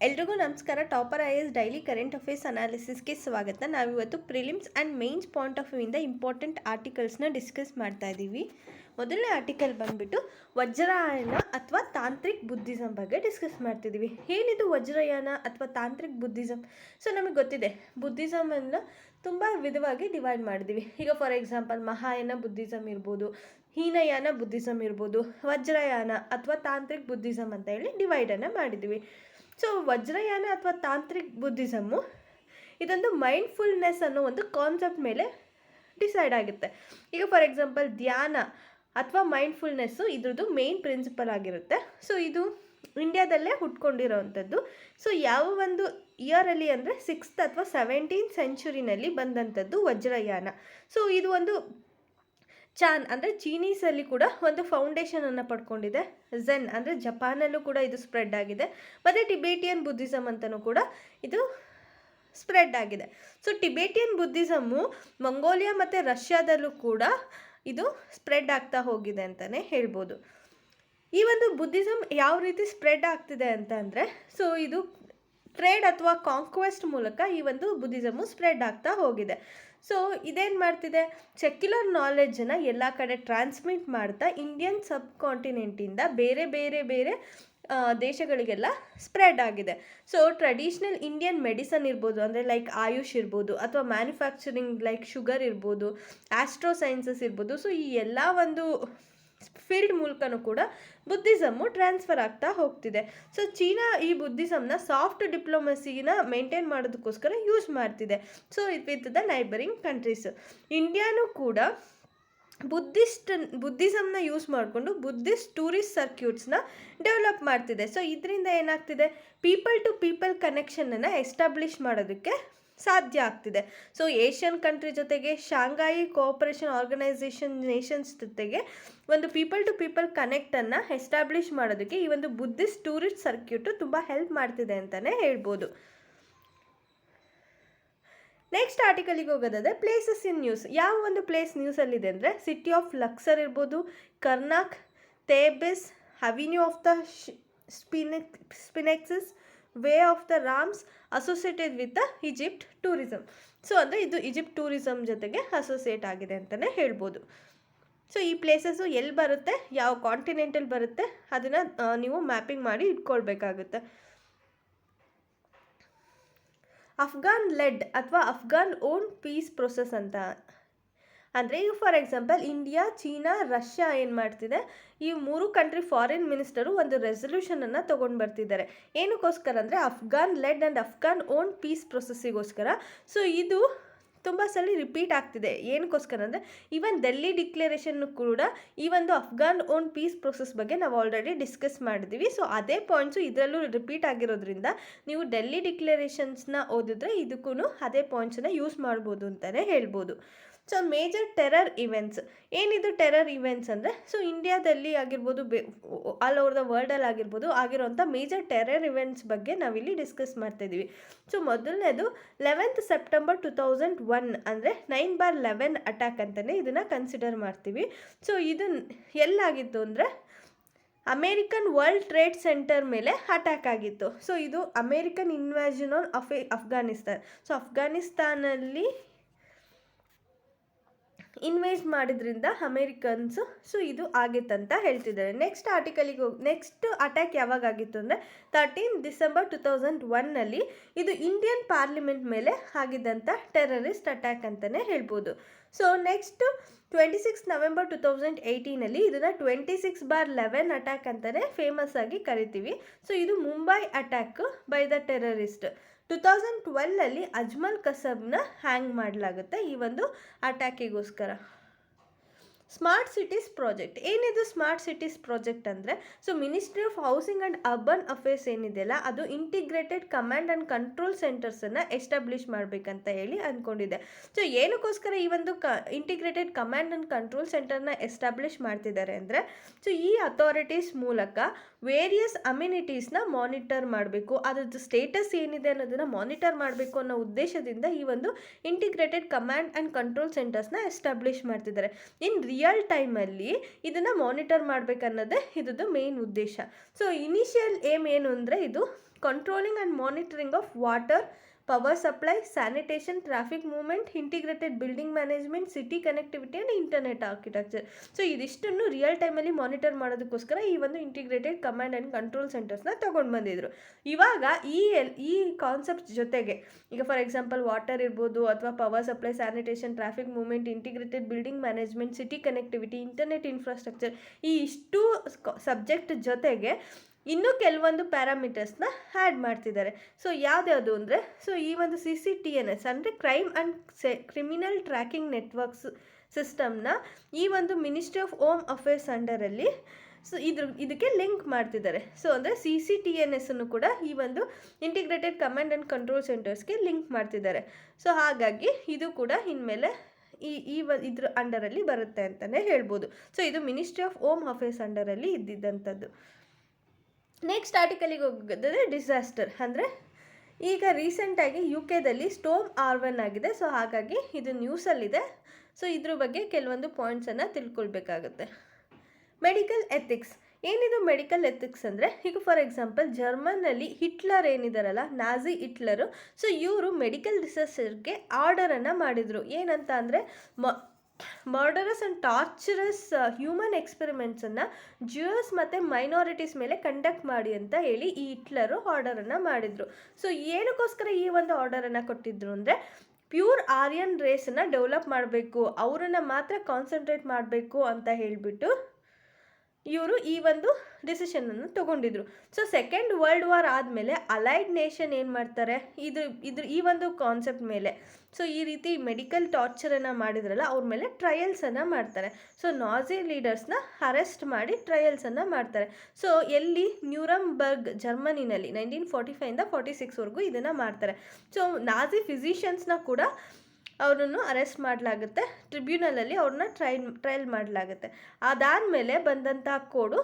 ಎಲ್ರಿಗೂ ನಮಸ್ಕಾರ. Topper IAS daily current affairs ಅನಾಲಿಸಿಸ್ಗೆ ಸ್ವಾಗತ. ನಾವಿವತ್ತು prelims and mains point of ವ್ಯೂಯಿಂದ ಇಂಪಾರ್ಟೆಂಟ್ ಆರ್ಟಿಕಲ್ಸ್ನ ಡಿಸ್ಕಸ್ ಮಾಡ್ತಾ ಇದ್ದೀವಿ. ಮೊದಲನೇ ಆರ್ಟಿಕಲ್ ಬಂದುಬಿಟ್ಟು ವಜ್ರಯಾನ ಅಥವಾ ತಾಂತ್ರಿಕ್ ಬುದ್ಧಿಸಮ್ ಬಗ್ಗೆ ಡಿಸ್ಕಸ್ ಮಾಡ್ತಿದ್ದೀವಿ. ಏನಿದು ವಜ್ರಯಾನ ಅಥವಾ ತಾಂತ್ರಿಕ್ ಬುದ್ಧಿಸಮ್? ಸೊ ನಮಗೆ ಗೊತ್ತಿದೆ, ಬುದ್ಧಿಸಮನ್ನು ತುಂಬ ವಿಧವಾಗಿ ಡಿವೈಡ್ ಮಾಡಿದ್ದೀವಿ. ಈಗ ಫಾರ್ ಎಕ್ಸಾಂಪಲ್ ಮಹಾಯಾನ ಬುದ್ಧಿಸಮ್ ಇರ್ಬೋದು, ಹೀನಯಾನ ಬುದ್ಧಿಸಮ್ ಇರ್ಬೋದು, ವಜ್ರಯಾನ ಅಥವಾ ತಾಂತ್ರಿಕ್ ಬುದ್ಧಿಸಮ್ ಅಂತ ಹೇಳಿ ಡಿವೈಡನ್ನು ಮಾಡಿದ್ದೀವಿ. ಸೊ ವಜ್ರಯಾನ ಅಥವಾ ತಾಂತ್ರಿಕ್ ಬುದ್ಧಿಸಮ್ಮು ಇದೊಂದು ಮೈಂಡ್ಫುಲ್ನೆಸ್ ಅನ್ನೋ ಒಂದು ಕಾನ್ಸೆಪ್ಟ್ ಮೇಲೆ ಡಿಸೈಡ್ ಆಗುತ್ತೆ. ಈಗ ಫಾರ್ ಎಕ್ಸಾಂಪಲ್ ಧ್ಯಾನ ಅಥವಾ ಮೈಂಡ್ಫುಲ್ನೆಸ್ಸು ಇದ್ರದ್ದು ಮೇನ್ ಪ್ರಿನ್ಸಿಪಲ್ ಆಗಿರುತ್ತೆ. ಸೊ ಇದು ಇಂಡಿಯಾದಲ್ಲೇ ಹುಟ್ಕೊಂಡಿರೋವಂಥದ್ದು. ಸೊ ಯಾವ ಒಂದು ಇಯರಲ್ಲಿ ಅಂದರೆ 6th ಅಥವಾ 17th ಸೆಂಚುರಿನಲ್ಲಿ ಬಂದಂಥದ್ದು ವಜ್ರಯಾನ. ಸೊ ಇದು ಒಂದು ಅಂದರೆ ಚೀನೀಸಲ್ಲಿ ಕೂಡ ಒಂದು ಫೌಂಡೇಶನನ್ನು ಪಡ್ಕೊಂಡಿದೆ. ಝೆನ್ ಅಂದರೆ ಜಪಾನಲ್ಲೂ ಕೂಡ ಇದು ಸ್ಪ್ರೆಡ್ ಆಗಿದೆ, ಮತ್ತು ಟಿಬೇಟಿಯನ್ ಬುದ್ಧಿಸಮ್ ಅಂತಲೂ ಕೂಡ ಇದು ಸ್ಪ್ರೆಡ್ ಆಗಿದೆ. ಸೊ ಟಿಬೇಟಿಯನ್ ಬುದ್ಧಿಸಮ್ಮು ಮಂಗೋಲಿಯಾ ಮತ್ತು ರಷ್ಯಾದಲ್ಲೂ ಕೂಡ ಇದು ಸ್ಪ್ರೆಡ್ ಆಗ್ತಾ ಹೋಗಿದೆ ಅಂತಲೇ ಹೇಳ್ಬೋದು. ಈ ಒಂದು ಬುದ್ಧಿಸಮ್ ಯಾವ ರೀತಿ ಸ್ಪ್ರೆಡ್ ಆಗ್ತಿದೆ ಅಂತ ಅಂದರೆ, ಸೊ ಇದು ಟ್ರೇಡ್ ಅಥವಾ ಕಾಂಕ್ವೆಸ್ಟ್ ಮೂಲಕ ಈ ಒಂದು ಬುದ್ಧಿಸಮ್ಮು ಸ್ಪ್ರೆಡ್ ಆಗ್ತಾ ಹೋಗಿದೆ. ಸೊ ಇದೇನು ಮಾಡ್ತಿದೆ, ಸೆಕ್ಯುಲರ್ ನಾಲೆಡ್ಜನ್ನು ಎಲ್ಲ ಕಡೆ ಟ್ರಾನ್ಸ್ಮಿಟ್ ಮಾಡ್ತಾ ಇಂಡಿಯನ್ ಸಬ್ ಕಾಂಟಿನೆಂಟಿಂದ ಬೇರೆ ಬೇರೆ ಬೇರೆ ದೇಶಗಳಿಗೆಲ್ಲ ಸ್ಪ್ರೆಡ್ ಆಗಿದೆ. ಸೊ ಟ್ರೆಡಿಷ್ನಲ್ ಇಂಡಿಯನ್ ಮೆಡಿಸನ್ ಇರ್ಬೋದು, ಅಂದರೆ ಲೈಕ್ ಆಯುಷ್ ಇರ್ಬೋದು, ಅಥವಾ ಮ್ಯಾನುಫ್ಯಾಕ್ಚರಿಂಗ್ ಲೈಕ್ ಶುಗರ್ ಇರ್ಬೋದು, ಆಸ್ಟ್ರೋ ಸೈನ್ಸಸ್ ಇರ್ಬೋದು. ಸೊ ಈ ಎಲ್ಲ ಒಂದು ಫೀಲ್ಡ್ ಮೂಲಕನೂ ಕೂಡ ಬುದ್ಧಿಸಮ್ಮು ಟ್ರಾನ್ಸ್ಫರ್ ಆಗ್ತಾ ಹೋಗ್ತಿದೆ. ಸೊ ಚೀನಾ ಈ ಬುದ್ಧಿಸಮ್ನ ಸಾಫ್ಟ್ ಡಿಪ್ಲೊಮಸಿನ ಮೇಂಟೈನ್ ಮಾಡೋದಕ್ಕೋಸ್ಕರ ಯೂಸ್ ಮಾಡ್ತಿದೆ. So with the neighbouring countries. ಇಂಡಿಯಾನೂ ಕೂಡ ಬುದ್ಧಿಸಮ್ನ ಯೂಸ್ ಮಾಡಿಕೊಂಡು ಬುದ್ಧಿಸ್ಟ್ ಟೂರಿಸ್ಟ್ ಸರ್ಕ್ಯೂಟ್ಸ್ನ ಡೆವಲಪ್ ಮಾಡ್ತಿದೆ. ಸೊ ಇದರಿಂದ ಏನಾಗ್ತಿದೆ, ಪೀಪಲ್ ಟು ಪೀಪಲ್ ಕನೆಕ್ಷನನ್ನು ಎಸ್ಟಾಬ್ಲಿಷ್ ಮಾಡೋದಕ್ಕೆ ಸಾಧ್ಯ ಆಗ್ತಿದೆ. ಸೊ ಏಷ್ಯನ್ ಕಂಟ್ರಿ ಜೊತೆಗೆ ಶಾಂಘಾಯಿ ಕೋಆಪರೇಷನ್ ಆರ್ಗನೈಸೇಷನ್ ನೇಷನ್ಸ್ ಜೊತೆಗೆ ಒಂದು ಪೀಪಲ್ ಟು ಪೀಪಲ್ ಕನೆಕ್ಟನ್ನು ಎಸ್ಟಾಬ್ಲಿಷ್ ಮಾಡೋದಕ್ಕೆ ಈ ಒಂದು ಬುದ್ಧಿಸ್ಟ್ ಟೂರಿಸ್ಟ್ ಸರ್ಕ್ಯೂಟು ತುಂಬ ಹೆಲ್ಪ್ ಮಾಡ್ತಿದೆ ಅಂತಲೇ ಹೇಳ್ಬೋದು. ನೆಕ್ಸ್ಟ್ ಆರ್ಟಿಕಲಿಗೆ ಹೋಗೋದಾದರೆ ಪ್ಲೇಸಸ್ ಇನ್ ನ್ಯೂಸ್. ಯಾವ ಒಂದು ಪ್ಲೇಸ್ ನ್ಯೂಸಲ್ಲಿದೆ ಅಂದರೆ, ಸಿಟಿ ಆಫ್ ಲಕ್ಸರ್ ಇರ್ಬೋದು, Karnak, Thebes, avenue of the sphinxes, way of the rams associated with the Egypt tourism. So ಅಂದರೆ ಇದು ಈಜಿಪ್ಟ್ ಟೂರಿಸಮ್ ಜೊತೆಗೆ ಅಸೋಸಿಯೇಟ್ ಆಗಿದೆ ಅಂತಲೇ ಹೇಳ್ಬೋದು. ಸೊ ಈ ಪ್ಲೇಸಸ್ಸು ಎಲ್ಲಿ ಬರುತ್ತೆ, ಯಾವ ಕಾಂಟಿನೆಂಟಲ್ಲಿ ಬರುತ್ತೆ, ಅದನ್ನು ನೀವು ಮ್ಯಾಪಿಂಗ್ ಮಾಡಿ ಇಟ್ಕೊಳ್ಬೇಕಾಗುತ್ತೆ. ಅಫ್ಘಾನ್ ಲೆಡ್ ಅಥವಾ ಅಫ್ಘಾನ್ ಓನ್ ಪೀಸ್ ಪ್ರೊಸೆಸ್ ಅಂತ ಅಂದರೆ, ಈಗ for example India, China, Russia ಏನು ಮಾಡ್ತಿದೆ, ಈ 3 ಕಂಟ್ರಿ ಫಾರಿನ್ ಮಿನಿಸ್ಟರು ಒಂದು ರೆಸಲ್ಯೂಷನನ್ನು ತೊಗೊಂಡು ಬರ್ತಿದ್ದಾರೆ. ಏನಕ್ಕೋಸ್ಕರ ಅಂದರೆ Afghan led and Afghan own peace ಪ್ರೊಸೆಸ್ಸಿಗೋಸ್ಕರ. ಸೊ ಇದು ತುಂಬ ಸಲ ರಿಪೀಟ್ ಆಗ್ತಿದೆ. ಏನಕ್ಕೋಸ್ಕರ ಅಂದರೆ, ಈವನ್ ಡೆಲ್ಲಿ ಡಿಕ್ಲರೇಷನ್ನು ಕೂಡ ಈ ಒಂದು ಅಫ್ಘಾನ್ ಓನ್ ಪೀಸ್ ಪ್ರೊಸೆಸ್ ಬಗ್ಗೆ ನಾವು ಆಲ್ರೆಡಿ ಡಿಸ್ಕಸ್ ಮಾಡಿದ್ದೀವಿ. ಸೊ ಅದೇ ಪಾಯಿಂಟ್ಸು ಇದರಲ್ಲೂ ರಿಪೀಟ್ ಆಗಿರೋದ್ರಿಂದ ನೀವು ಡೆಲ್ಲಿ ಡಿಕ್ಲರೇಷನ್ಸ್ನ ಓದಿದ್ರೆ ಇದಕ್ಕೂ ಅದೇ ಪಾಯಿಂಟ್ಸನ್ನು ಯೂಸ್ ಮಾಡ್ಬೋದು ಅಂತಲೇ ಹೇಳ್ಬೋದು. So major terror events. ಏನಿದು ಟೆರರ್ ಇವೆಂಟ್ಸ್ ಅಂದರೆ, ಸೊ ಇಂಡಿಯಾದಲ್ಲಿ ಆಗಿರ್ಬೋದು, ಆಲ್ ಓವರ್ ದ ವರ್ಲ್ಡಲ್ಲಿ ಆಗಿರೋಂಥ ಮೇಜರ್ ಟೆರರ್ ಇವೆಂಟ್ಸ್ ಬಗ್ಗೆ ನಾವಿಲ್ಲಿ ಡಿಸ್ಕಸ್ ಮಾಡ್ತಾಯಿದ್ದೀವಿ. ಸೊ ಮೊದಲನೇದು 11th ಸೆಪ್ಟೆಂಬರ್ 2001 ಅಂದರೆ 9/11 ಅಟ್ಯಾಕ್ ಅಂತಲೇ ಇದನ್ನು ಕನ್ಸಿಡರ್ ಮಾಡ್ತೀವಿ. ಸೊ ಇದು ಎಲ್ಲಾಗಿತ್ತು ಅಂದರೆ ಅಮೇರಿಕನ್ ವರ್ಲ್ಡ್ ಟ್ರೇಡ್ ಸೆಂಟರ್ ಮೇಲೆ ಅಟ್ಯಾಕ್ ಆಗಿತ್ತು. ಸೊ ಇದು ಅಮೇರಿಕನ್ ಇನ್ವಾಷನ್ ಆನ್ ಅಫ್ಘಾನಿಸ್ತಾನ್. ಸೊ ಅಫ್ಘಾನಿಸ್ತಾನಲ್ಲಿ ಇನ್ವೇಸ್ಟ್ ಮಾಡಿದ್ರಿಂದ ಅಮೇರಿಕನ್ಸು, ಸೊ ಇದು ಆಗಿತ್ತಂತ ಹೇಳ್ತಿದ್ದಾರೆ. ನೆಕ್ಸ್ಟ್ ಆರ್ಟಿಕಲಿಗೆ ನೆಕ್ಸ್ಟ್ ಅಟ್ಯಾಕ್ ಯಾವಾಗ ಆಗಿತ್ತು ಅಂದರೆ 13 ಡಿಸೆಂಬರ್ 2001ನಲ್ಲಿ ಇದು ಇಂಡಿಯನ್ ಪಾರ್ಲಿಮೆಂಟ್ ಮೇಲೆ ಆಗಿದ್ದಂಥ ಟೆರರಿಸ್ಟ್ ಅಟ್ಯಾಕ್ ಅಂತಲೇ ಹೇಳ್ಬೋದು. ಸೊ ನೆಕ್ಸ್ಟ್ 26 ನವೆಂಬರ್ 2018ನಲ್ಲಿ ಇದನ್ನು 26/11 ಅಟ್ಯಾಕ್ ಅಂತಲೇ ಫೇಮಸ್ ಆಗಿ ಕರಿತೀವಿ. ಸೊ ಇದು Mumbai attack by the terrorist. 2012ರಲ್ಲಿ ಅಜ್ಮಲ್ ಕಸಬ್ನ ಹ್ಯಾಂಗ್ ಮಾಡಲಾಗುತ್ತೆ ಈ ಒಂದು ಅಟ್ಯಾಕಿಗೋಸ್ಕರ. Smart cities project. ಏನಿದು ಸ್ಮಾರ್ಟ್ ಸಿಟೀಸ್ ಪ್ರಾಜೆಕ್ಟ್ ಅಂದರೆ, so ministry of housing and urban affairs ಏನಿದೆಯಲ್ಲ, ಅದು ಇಂಟಿಗ್ರೇಟೆಡ್ ಕಮಾಂಡ್ ಆ್ಯಂಡ್ ಕಂಟ್ರೋಲ್ ಸೆಂಟರ್ಸನ್ನು ಎಸ್ಟಾಬ್ಲಿಷ್ ಮಾಡಬೇಕಂತ ಹೇಳಿ ಅಂದ್ಕೊಂಡಿದೆ. ಸೊ ಏನಕ್ಕೋಸ್ಕರ ಈ ಒಂದು ಇಂಟಿಗ್ರೇಟೆಡ್ ಕಮಾಂಡ್ ಆ್ಯಂಡ್ ಕಂಟ್ರೋಲ್ ಸೆಂಟರ್ನ ಎಸ್ಟಾಬ್ಲಿಷ್ ಮಾಡ್ತಿದ್ದಾರೆ ಅಂದರೆ, ಸೊ ಈ ಅಥಾರಿಟೀಸ್ ಮೂಲಕ ವೇರಿಯಸ್ ಅಮ್ಯುನಿಟೀಸ್ನ ಮಾನಿಟರ್ ಮಾಡಬೇಕು, ಅದ್ರದ್ದು ಸ್ಟೇಟಸ್ ಏನಿದೆ ಅನ್ನೋದನ್ನು ಮಾನಿಟರ್ ಮಾಡಬೇಕು ಅನ್ನೋ ಉದ್ದೇಶದಿಂದ ಈ ಒಂದು ಇಂಟಿಗ್ರೇಟೆಡ್ ಕಮಾಂಡ್ ಆ್ಯಂಡ್ ಕಂಟ್ರೋಲ್ ಸೆಂಟರ್ಸ್ನ ಎಸ್ಟಾಬ್ಲಿಷ್ ಮಾಡ್ತಿದ್ದಾರೆ. ಇನ್ ರಿಯಲ್ ಟೈಮಲ್ಲಿ ಇದನ್ನು ಮಾನಿಟರ್ ಮಾಡಬೇಕನ್ನೋದೇ ಇದ್ದು ಮೇನ್ ಉದ್ದೇಶ. ಸೊ ಇನಿಷಿಯಲ್ ಏಮ್ ಏನು ಅಂದರೆ ಇದು controlling and monitoring of water, power supply, sanitation, traffic movement, integrated building management, city connectivity and internet architecture. So ಇದಿಷ್ಟನ್ನು ರಿಯಲ್ ಟೈಮಲ್ಲಿ ಮಾನಿಟರ್ ಮಾಡೋದಕ್ಕೋಸ್ಕರ ಈ ಒಂದು ಇಂಟಿಗ್ರೇಟೆಡ್ ಕಮಾಂಡ್ ಆ್ಯಂಡ್ ಕಂಟ್ರೋಲ್ ಸೆಂಟರ್ಸ್ನ ತೊಗೊಂಡು ಬಂದಿದ್ರು. ಇವಾಗ ಈ ಕಾನ್ಸೆಪ್ಟ್ ಜೊತೆಗೆ ಈಗ ಫಾರ್ ಎಕ್ಸಾಂಪಲ್ ವಾಟರ್ ಇರ್ಬೋದು, ಅಥವಾ power supply, sanitation, traffic movement, integrated building management, city connectivity, internet infrastructure, ಈ ಇಷ್ಟು ಸಬ್ಜೆಕ್ಟ್ ಜೊತೆಗೆ ಇನ್ನೂ ಕೆಲವೊಂದು ಪ್ಯಾರಾಮೀಟರ್ಸ್ನ ಆ್ಯಡ್ ಮಾಡ್ತಿದ್ದಾರೆ. ಸೊ ಯಾವ್ದ್ಯಾವುದು ಅಂದರೆ, ಸೊ ಈ ಒಂದು CCTNS ಅಂದರೆ crime and criminal tracking networks ಸಿಸ್ಟಮ್ನ ಈ ಒಂದು ಮಿನಿಸ್ಟ್ರಿ ಆಫ್ ಹೋಮ್ ಅಫೇರ್ಸ್ ಅಂಡರಲ್ಲಿ ಸೊ ಇದಕ್ಕೆ ಲಿಂಕ್ ಮಾಡ್ತಿದ್ದಾರೆ. ಸೊ ಅಂದರೆ CCTNS ಅನ್ನು ಕೂಡ ಈ ಒಂದು ಇಂಟಿಗ್ರೇಟೆಡ್ ಕಮಾಂಡ್ ಆ್ಯಂಡ್ ಕಂಟ್ರೋಲ್ ಸೆಂಟರ್ಸ್ಗೆ ಲಿಂಕ್ ಮಾಡ್ತಿದ್ದಾರೆ. ಸೊ ಹಾಗಾಗಿ ಇದು ಕೂಡ ಇನ್ಮೇಲೆ ಇದ್ರ ಅಂಡರಲ್ಲಿ ಬರುತ್ತೆ ಅಂತಲೇ ಹೇಳ್ಬೋದು. ಸೊ ಇದು ಮಿನಿಸ್ಟ್ರಿ ಆಫ್ ಹೋಮ್ ಅಫೇರ್ಸ್ ಅಂಡರಲ್ಲಿ ಇದ್ದಿದ್ದಂಥದ್ದು. ನೆಕ್ಸ್ಟ್ ಆರ್ಟಿಕಲಿಗೆ ಹೋಗೋದಾದರೆ ಡಿಸಾಸ್ಟರ್ ಅಂದರೆ ಈಗ ರೀಸೆಂಟಾಗಿ UKದಲ್ಲಿ ಸ್ಟೋಮ್ R1 ಆಗಿದೆ. ಸೊ ಹಾಗಾಗಿ ಇದು ನ್ಯೂಸಲ್ಲಿದೆ. ಸೊ ಇದ್ರ ಬಗ್ಗೆ ಕೆಲವೊಂದು ಪಾಯಿಂಟ್ಸನ್ನು ತಿಳ್ಕೊಳ್ಬೇಕಾಗುತ್ತೆ. ಮೆಡಿಕಲ್ ಎಥಿಕ್ಸ್ ಏನಿದು ಮೆಡಿಕಲ್ ಎಥಿಕ್ಸ್ ಅಂದರೆ, ಈಗ ಫಾರ್ ಎಕ್ಸಾಂಪಲ್ ಜರ್ಮನಲ್ಲಿ ಹಿಟ್ಲರ್ ಏನಿದಾರಲ್ಲ, ನಾಜಿ ಹಿಟ್ಲರು, ಸೊ ಇವರು ಮೆಡಿಕಲ್ ಡಿಸಾಸ್ಟರ್ಗೆ ಆರ್ಡರನ್ನು ಮಾಡಿದರು. ಏನಂತ ಅಂದರೆ ಮರ್ಡರಸ್ ಆ್ಯಂಡ್ ಟಾರ್ಚರಸ್ ಹ್ಯೂಮನ್ ಎಕ್ಸ್ಪೆರಿಮೆಂಟ್ಸನ್ನು ಜ್ಯೂಸ್ ಮತ್ತು ಮೈನಾರಿಟೀಸ್ ಮೇಲೆ ಕಂಡಕ್ಟ್ ಮಾಡಿ ಅಂತ ಹೇಳಿ ಈ ಹಿಟ್ಲರು ಆರ್ಡರನ್ನು ಮಾಡಿದರು. ಸೊ ಏನಕ್ಕೋಸ್ಕರ ಈ ಒಂದು ಆರ್ಡರನ್ನು ಕೊಟ್ಟಿದ್ರು ಅಂದರೆ, ಪ್ಯೂರ್ ಆರ್ಯನ್ ರೇಸನ್ನು ಡೆವಲಪ್ ಮಾಡಬೇಕು, ಅವರನ್ನು ಮಾತ್ರ ಕಾನ್ಸಂಟ್ರೇಟ್ ಮಾಡಬೇಕು ಅಂತ ಹೇಳಿಬಿಟ್ಟು ಇವರು ಈ ಒಂದು ಡಿಸಿಷನನ್ನು ತೊಗೊಂಡಿದ್ರು. ಸೊ ಸೆಕೆಂಡ್ ವರ್ಲ್ಡ್ ವಾರ್ ಆದಮೇಲೆ ಅಲೈಡ್ ನೇಷನ್ ಏನು ಮಾಡ್ತಾರೆ, ಈ ಒಂದು ಕಾನ್ಸೆಪ್ಟ್ ಮೇಲೆ ಸೊ ಈ ರೀತಿ ಮೆಡಿಕಲ್ ಟಾರ್ಚರನ್ನು ಮಾಡಿದ್ರಲ್ಲ, ಅವ್ರ ಮೇಲೆ ಟ್ರಯಲ್ಸನ್ನು ಮಾಡ್ತಾರೆ. ಸೊ ನಾಜಿ ಲೀಡರ್ಸ್ನ ಅರೆಸ್ಟ್ ಮಾಡಿ ಟ್ರಯಲ್ಸನ್ನು ಮಾಡ್ತಾರೆ. ಸೊ ಎಲ್ಲಿ ನ್ಯೂರಂಬರ್ಗ್ ಜರ್ಮನಿನಲ್ಲಿ 1945ಇಂದ 46ವರೆಗೂ ಇದನ್ನು ಮಾಡ್ತಾರೆ. ಸೊ ನಾಜಿ ಫಿಸಿಷಿಯನ್ಸ್ನ ಕೂಡ ಅವರನ್ನು ಅರೆಸ್ಟ್ ಮಾಡಲಾಗುತ್ತೆ, ಟ್ರಿಬ್ಯುನಲಲ್ಲಿ ಅವ್ರನ್ನ ಟ್ರಯಲ್ ಮಾಡಲಾಗುತ್ತೆ. ಅದಾದಮೇಲೆ ಬಂದಂಥ ಕೋಡು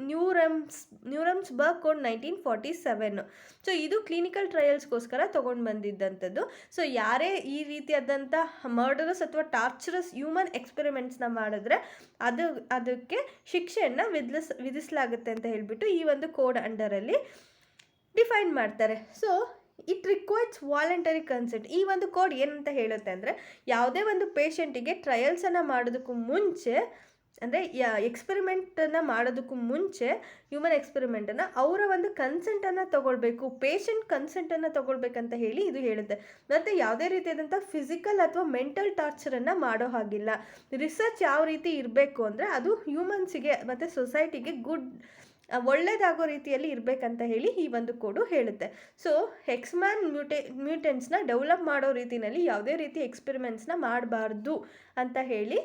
ನ್ಯೂರಮ್ಸ್ಬರ್ಗ್ ಕೋಡ್ 1947. ಸೊ ಇದು ಕ್ಲಿನಿಕಲ್ ಟ್ರಯಲ್ಸ್ಗೋಸ್ಕರ ತೊಗೊಂಡು ಬಂದಿದ್ದಂಥದ್ದು. ಸೊ ಯಾರೇ ಈ ರೀತಿಯಾದಂಥ ಮರ್ಡರಸ್ ಅಥವಾ ಟಾರ್ಚರಸ್ ಹ್ಯೂಮನ್ ಎಕ್ಸ್ಪೆರಿಮೆಂಟ್ಸ್ನ ಮಾಡಿದ್ರೆ ಅದಕ್ಕೆ ಶಿಕ್ಷೆಯನ್ನು ವಿಧಿಸಲಾಗುತ್ತೆ ಅಂತ ಹೇಳಿಬಿಟ್ಟು ಈ ಒಂದು ಕೋಡ್ ಅಂಡರಲ್ಲಿ ಡಿಫೈನ್ ಮಾಡ್ತಾರೆ. So it requires voluntary consent. ಈ ಒಂದು ಕೋಡ್ ಏನಂತ ಹೇಳುತ್ತೆ ಅಂದರೆ, ಯಾವುದೇ ಒಂದು ಪೇಷಂಟಿಗೆ ಟ್ರಯಲ್ಸನ್ನು ಮಾಡೋದಕ್ಕೂ ಮುಂಚೆ, ಅಂದರೆ ಎಕ್ಸ್ಪೆರಿಮೆಂಟನ್ನು ಮಾಡೋದಕ್ಕೂ ಮುಂಚೆ ಹ್ಯೂಮನ್ ಎಕ್ಸ್ಪೆರಿಮೆಂಟನ್ನು ಅವರ ಒಂದು ಕನ್ಸೆಂಟನ್ನು ತೊಗೊಳ್ಬೇಕು, ಪೇಷಂಟ್ ಕನ್ಸೆಂಟನ್ನು ತೊಗೊಳ್ಬೇಕಂತ ಹೇಳಿ ಇದು ಹೇಳುತ್ತೆ. ಮತ್ತು ಯಾವುದೇ ರೀತಿಯಾದಂಥ ಫಿಸಿಕಲ್ ಅಥವಾ ಮೆಂಟಲ್ ಟಾರ್ಚರನ್ನು ಮಾಡೋ ಹಾಗಿಲ್ಲ. ರಿಸರ್ಚ್ ಯಾವ ರೀತಿ ಇರಬೇಕು ಅಂದರೆ, ಅದು ಹ್ಯೂಮನ್ಸಿಗೆ ಮತ್ತು ಸೊಸೈಟಿಗೆ ಒಳ್ಳೆಯದಾಗೋ ರೀತಿಯಲ್ಲಿ ಇರಬೇಕಂತ ಹೇಳಿ ಈ ಒಂದು ಕೋಡು ಹೇಳುತ್ತೆ. ಸೊ ಎಕ್ಸ್ಮ್ಯಾನ್ ಮ್ಯೂಟೆಂಟ್ಸ್ನ ಡೆವಲಪ್ ಮಾಡೋ ರೀತಿಯಲ್ಲಿ ಯಾವುದೇ ರೀತಿ ಎಕ್ಸ್ಪೆರಿಮೆಂಟ್ಸ್ನ ಮಾಡಬಾರ್ದು ಅಂತ ಹೇಳಿ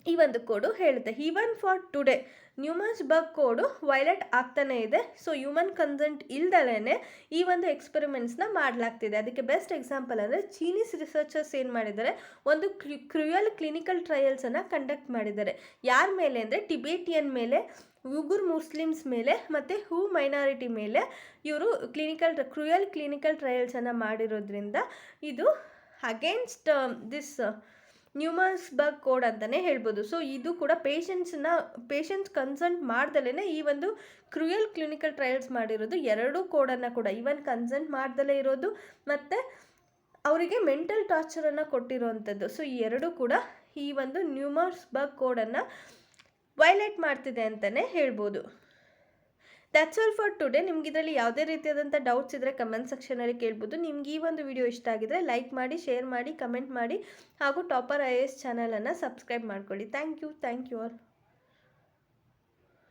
ಈ ಒಂದು ಕೋಡು ಹೇಳುತ್ತೆ. Even for today Nuremberg code violate ಆಗ್ತಾನೇ ಇದೆ. ಸೊ ಹ್ಯೂಮನ್ ಕನ್ಸೆಂಟ್ ಇಲ್ದಲೇ ಈ ಒಂದು ಎಕ್ಸ್ಪೆರಿಮೆಂಟ್ಸ್ನ ಮಾಡಲಾಗ್ತಿದೆ. ಅದಕ್ಕೆ ಬೆಸ್ಟ್ ಎಕ್ಸಾಂಪಲ್ ಅಂದರೆ ಚೀನೀಸ್ ರಿಸರ್ಚರ್ಸ್ ಏನು ಮಾಡಿದ್ದಾರೆ, ಒಂದು ಕ್ರೂಯಲ್ ಕ್ಲಿನಿಕಲ್ ಟ್ರಯಲ್ಸನ್ನು ಕಂಡಕ್ಟ್ ಮಾಡಿದ್ದಾರೆ. ಯಾರ ಮೇಲೆ ಅಂದರೆ ಟಿಬೇಟಿಯನ್ ಮೇಲೆ, ಉಗುರ್ ಮುಸ್ಲಿಮ್ಸ್ ಮೇಲೆ ಮತ್ತು ಮೈನಾರಿಟಿ ಮೇಲೆ ಇವರು ಕ್ರೂಯಲ್ ಕ್ಲಿನಿಕಲ್ ಟ್ರಯಲ್ಸನ್ನು ಮಾಡಿರೋದ್ರಿಂದ ಇದು ಅಗೇನ್ಸ್ಟ್ ದಿಸ್ ನ್ಯೂರಮ್ಬರ್ಗ್ ಕೋಡ್ ಅಂತಲೇ ಹೇಳ್ಬೋದು. ಸೊ ಇದು ಕೂಡ ಪೇಷಂಟ್ಸ್ ಕನ್ಸಂಟ್ ಮಾಡ್ದಲೇ ಈ ಒಂದು ಕ್ರೂಯಲ್ ಕ್ಲಿನಿಕಲ್ ಟ್ರಯಲ್ಸ್ ಮಾಡಿರೋದು. ಎರಡೂ ಕೋಡನ್ನು ಕೂಡ ಈವನ್ ಕನ್ಸಂಟ್ ಮಾಡ್ದಲೇ ಇರೋದು ಮತ್ತು ಅವರಿಗೆ ಮೆಂಟಲ್ ಟಾರ್ಚರನ್ನು ಕೊಟ್ಟಿರೋವಂಥದ್ದು. ಸೊ ಈ ಎರಡೂ ಕೂಡ ಈ ಒಂದು ನ್ಯೂರಮ್ಬರ್ಗ್ ಕೋಡನ್ನು ವೈಲೇಟ್ ಮಾಡ್ತಿದೆ ಅಂತಲೇ ಹೇಳ್ಬೋದು. That's all for today. ನಿಮ್ಗೆ ಇದರಲ್ಲಿ ಯಾವುದೇ ರೀತಿಯಾದಂಥ ಡೌಟ್ಸ್ ಇದ್ದರೆ ಕಮೆಂಟ್ ಸೆಕ್ಷನಲ್ಲಿ ಕೇಳ್ಬೋದು. ನಿಮ್ಗೆ ಈ ಒಂದು ವಿಡಿಯೋ ಇಷ್ಟ ಆಗಿದರೆ ಲೈಕ್ ಮಾಡಿ, ಶೇರ್ ಮಾಡಿ, ಕಮೆಂಟ್ ಮಾಡಿ ಹಾಗೂ ಟಾಪರ್ IAS ಚಾನಲನ್ನು ಸಬ್ಸ್ಕ್ರೈಬ್ ಮಾಡ್ಕೊಳ್ಳಿ. Thank you all.